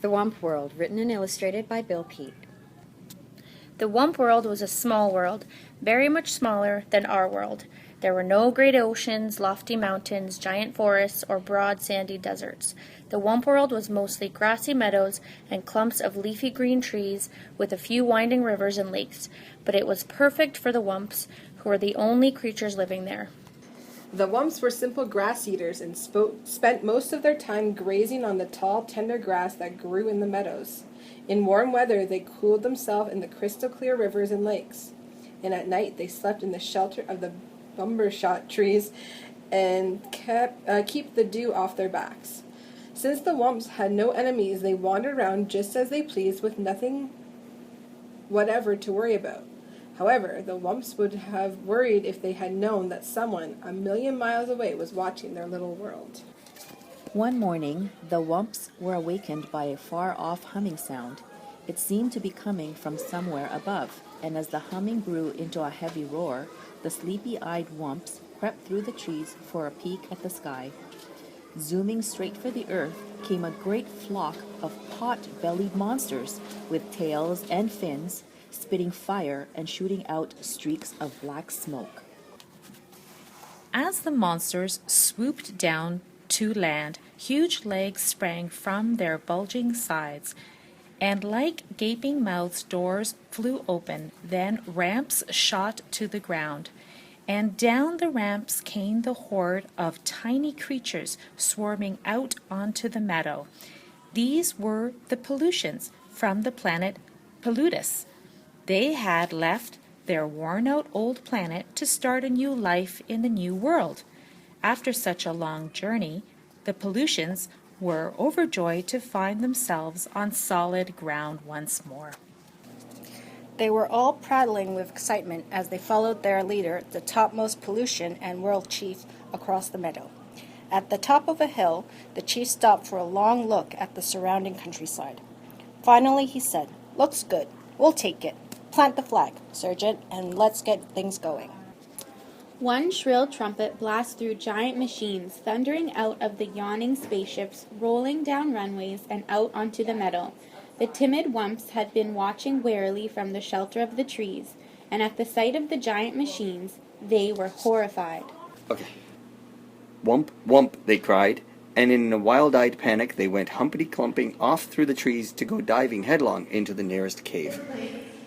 The Wump World, written and illustrated by Bill Peet. The Wump World was a small world, very much smaller than our world. There were no great oceans, lofty mountains, giant forests, or broad sandy deserts. The Wump World was mostly grassy meadows and clumps of leafy green trees with a few winding rivers and lakes, but it was perfect for the Wumps, who were the only creatures living there. The Wumps were simple grass eaters and spent most of their time grazing on the tall, tender grass that grew in the meadows. In warm weather, they cooled themselves in the crystal-clear rivers and lakes, and at night they slept in the shelter of the bumbershot trees and keep the dew off their backs. Since the Wumps had no enemies, they wandered around just as they pleased with nothing whatever to worry about. However, the Wumps would have worried if they had known that someone 1,000,000 miles away was watching their little world. One morning, the Wumps were awakened by a far-off humming sound. It seemed to be coming from somewhere above, and as the humming grew into a heavy roar, the sleepy-eyed Wumps crept through the trees for a peek at the sky. Zooming straight for the earth came a great flock of pot-bellied monsters with tails and fins, spitting fire and shooting out streaks of black smoke. As the monsters swooped down to land, huge legs sprang from their bulging sides, and like gaping mouths, doors flew open. Then ramps shot to the ground, and down the ramps came the horde of tiny creatures swarming out onto the meadow. These were the Pollutions from the planet Pollutus. They had left their worn-out old planet to start a new life in the new world. After such a long journey, the Pollutions were overjoyed to find themselves on solid ground once more. They were all prattling with excitement as they followed their leader, the topmost Pollution and world chief, across the meadow. At the top of a hill, the chief stopped for a long look at the surrounding countryside. Finally, he said, "Looks good. We'll take it. Plant the flag, Sergeant, and let's get things going." One shrill trumpet blasts through giant machines, thundering out of the yawning spaceships, rolling down runways and out onto the meadow. The timid Wumps had been watching warily from the shelter of the trees, and at the sight of the giant machines, they were horrified. Okay. Wump, wump, they cried, and in a wild-eyed panic they went humpity-clumping off through the trees to go diving headlong into the nearest cave.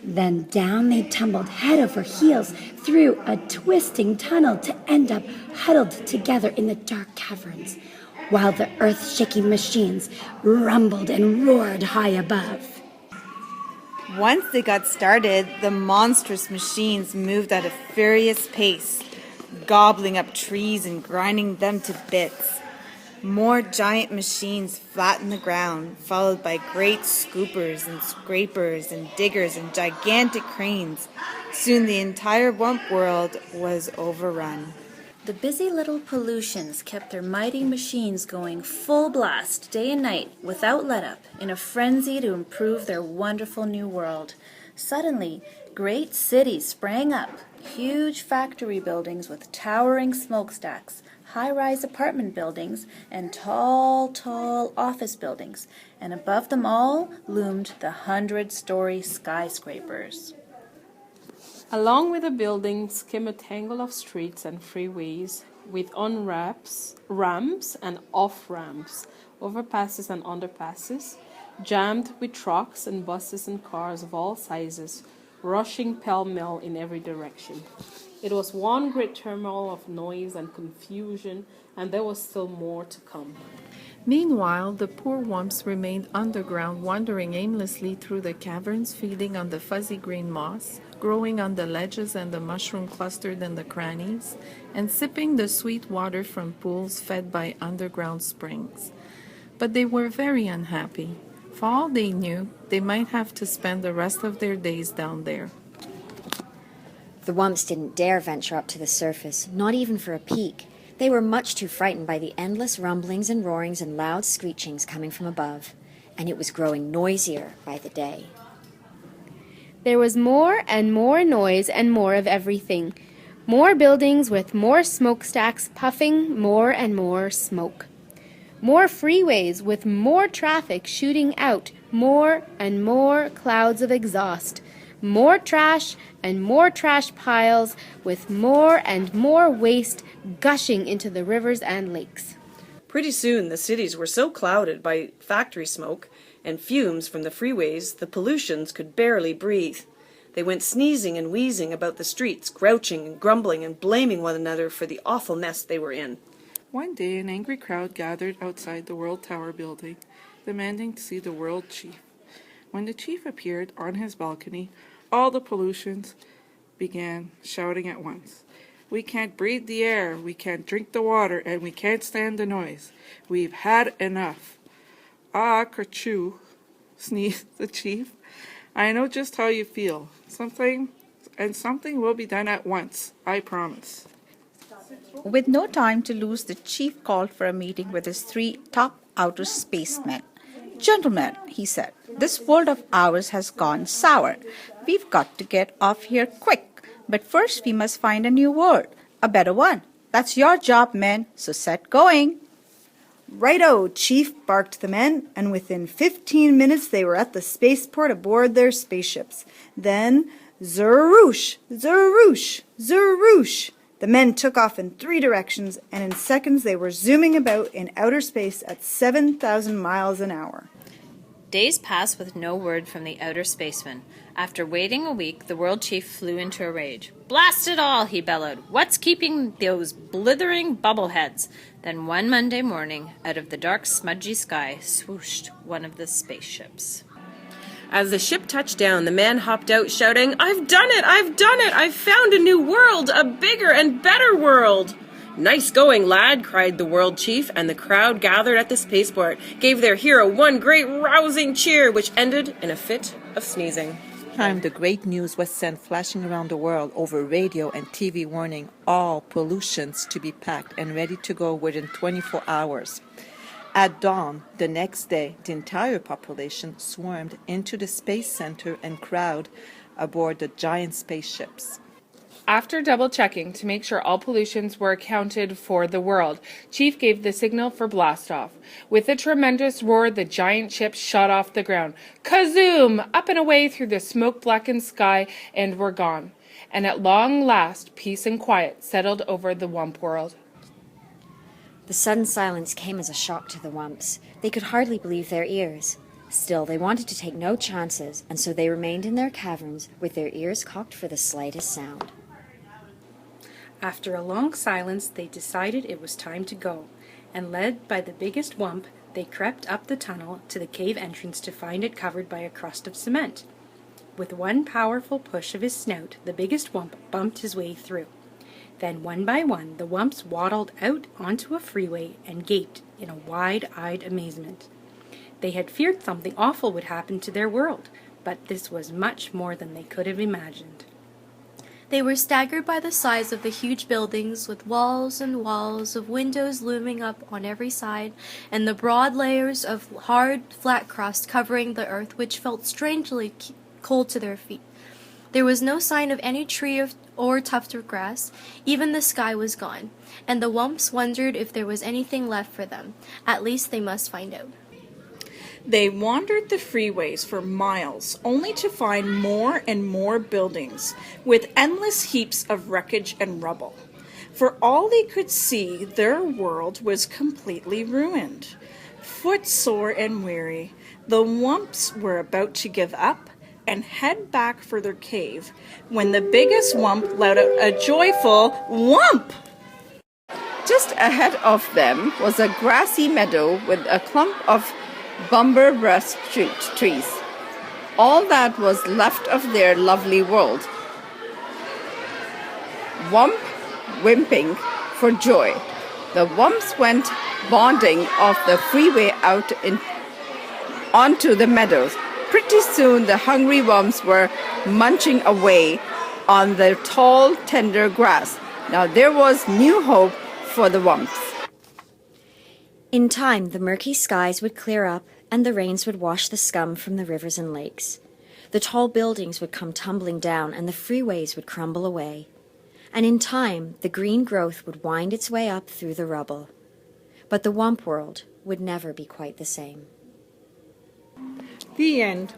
Then down they tumbled head over heels through a twisting tunnel to end up huddled together in the dark caverns, while the earth-shaking machines rumbled and roared high above. Once they got started, the monstrous machines moved at a furious pace, gobbling up trees and grinding them to bits. More giant machines flattened the ground, followed by great scoopers and scrapers and diggers and gigantic cranes. Soon the entire Wump World was overrun. The busy little Pollutions kept their mighty machines going full blast day and night without let-up in a frenzy to improve their wonderful new world. Suddenly, great cities sprang up, huge factory buildings with towering smokestacks, high-rise apartment buildings, and tall office buildings, and above them all loomed the 100-story skyscrapers. Along with the buildings came a tangle of streets and freeways with on-ramps, ramps, and off-ramps, overpasses and underpasses, jammed with trucks and buses and cars of all sizes, rushing pell-mell in every direction. It was one great turmoil of noise and confusion, and there was still more to come. Meanwhile, the poor Wumps remained underground, wandering aimlessly through the caverns, feeding on the fuzzy green moss, growing on the ledges and the mushroom clustered in the crannies, and sipping the sweet water from pools fed by underground springs. But they were very unhappy. For all they knew, they might have to spend the rest of their days down there. The Wumps didn't dare venture up to the surface, not even for a peek. They were much too frightened by the endless rumblings and roarings and loud screechings coming from above, and it was growing noisier by the day. There was more and more noise and more of everything. More buildings with more smokestacks puffing more and more smoke. More freeways with more traffic shooting out more and more clouds of exhaust. More trash and more trash piles with more and more waste gushing into the rivers and lakes. Pretty soon the cities were so clouded by factory smoke and fumes from the freeways the pollutions could barely breathe. They went sneezing and wheezing about the streets, grouching and grumbling and blaming one another for the awful mess they were in. One day an angry crowd gathered outside the World Tower building, demanding to see the World Chief. When the chief appeared on his balcony, all the pollutions began shouting at once. We can't breathe the air, we can't drink the water, and we can't stand the noise. We've had enough. Ah, kerchoo, sneezed the chief. I know just how you feel. Something will be done at once, I promise. With no time to lose, the chief called for a meeting with his 3 top outer spacemen. Gentlemen, he said, this world of ours has gone sour. We've got to get off here quick. But first we must find a new world, a better one. That's your job, men, so set going. Righto, Chief, barked the men, and within 15 minutes they were at the spaceport aboard their spaceships. Then, zeroosh, zeroosh, zeroosh. The men took off in 3 directions, and in seconds they were zooming about in outer space at 7,000 miles an hour. Days passed with no word from the outer spaceman. After waiting a week, the world chief flew into a rage. "Blast it all," he bellowed. "What's keeping those blithering bubbleheads?" Then one Monday morning, out of the dark, smudgy sky, swooshed one of the spaceships. As the ship touched down, the man hopped out shouting, "I've done it! I've done it! I've found a new world! A bigger and better world!" "Nice going, lad," cried the world chief, and the crowd gathered at the spaceport gave their hero one great rousing cheer, which ended in a fit of sneezing. Time the great news was sent flashing around the world over radio and TV warning all pollutions to be packed and ready to go within 24 hours. At dawn the next day, the entire population swarmed into the space center and crowd aboard the giant spaceships. After double-checking to make sure all pollutions were accounted for the world, Chief gave the signal for blast-off. With a tremendous roar, the giant ships shot off the ground. Kazoom! Up and away through the smoke-blackened sky, and were gone. And at long last, peace and quiet settled over the Wump World. The sudden silence came as a shock to the Wumps. They could hardly believe their ears. Still, they wanted to take no chances, and so they remained in their caverns with their ears cocked for the slightest sound. After a long silence, they decided it was time to go, and led by the biggest Wump, they crept up the tunnel to the cave entrance to find it covered by a crust of cement. With one powerful push of his snout, the biggest Wump bumped his way through. Then, one by one, the Wumps waddled out onto a freeway and gaped in a wide-eyed amazement. They had feared something awful would happen to their world, but this was much more than they could have imagined. They were staggered by the size of the huge buildings, with walls and walls of windows looming up on every side, and the broad layers of hard, flat crust covering the earth, which felt strangely cold to their feet. There was no sign of any tree or tuft of grass. Even the sky was gone, and the Wumps wondered if there was anything left for them. At least they must find out. They wandered the freeways for miles, only to find more and more buildings, with endless heaps of wreckage and rubble. For all they could see, their world was completely ruined. Footsore and weary, the Wumps were about to give up and head back for their cave, when the biggest Wump let out a joyful Wump! Just ahead of them was a grassy meadow with a clump of bumberbrush trees. All that was left of their lovely world. Wump whimpering for joy. The Wumps went bounding off the freeway out onto the meadows. Pretty soon the hungry Wumps were munching away on the tall, tender grass. Now there was new hope for the Wumps. In time, the murky skies would clear up, and the rains would wash the scum from the rivers and lakes. The tall buildings would come tumbling down, and the freeways would crumble away. And in time, the green growth would wind its way up through the rubble. But the Wump World would never be quite the same. The end.